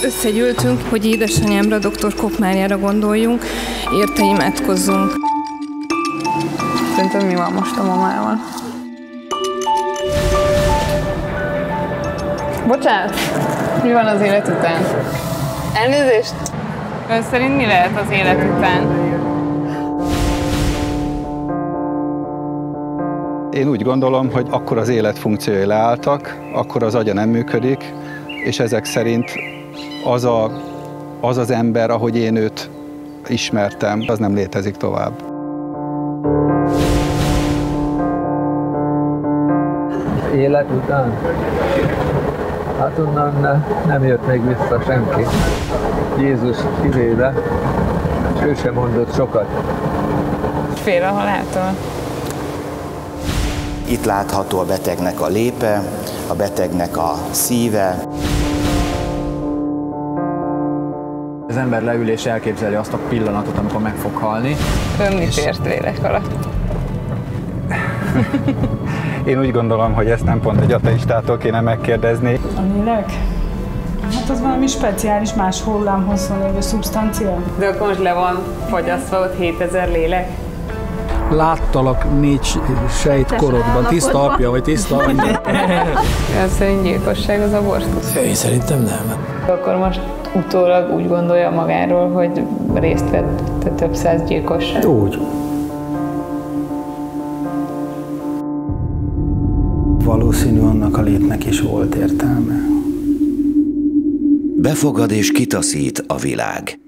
Összegyűltünk, hogy édesanyámra, dr. Koppmányára gondoljunk, érte imádkozzunk. Szerintem mi van most a mamával? Bocsánat, mi van az élet után? Elnézést! Ön szerint mi lehet az élet után? Én úgy gondolom, hogy akkor az életfunkciói leálltak, akkor az agya nem működik, és ezek szerint az az ember, ahogy én őt ismertem, az nem létezik tovább. Élet után? Hát onnan nem jött még vissza senki. Jézus kivéve, és ő sem mondott sokat. Fél a haláltól. Itt látható a betegnek a lépe, a betegnek a szíve. Az ember leül és elképzeli azt a pillanatot, amikor meg fog halni. Ön mit ért lélek alatt? Én úgy gondolom, hogy ezt nem pont egy ateistától kéne megkérdezni. A lélek? Hát az valami speciális, más hullámhosszon lévő szubstancia. De akkor most le van fagyasztva ott 7000 lélek? Láttalak 4 sejtkorodban, tiszta apja vagy tiszta anyja. Ön szerint gyilkosság az abortusz? Én szerintem nem. Akkor most utólag úgy gondolja magáról, hogy részt vett több száz gyilkosság? Úgy. Valószínű, annak a létnek is volt értelme. Befogad és kitaszít a világ.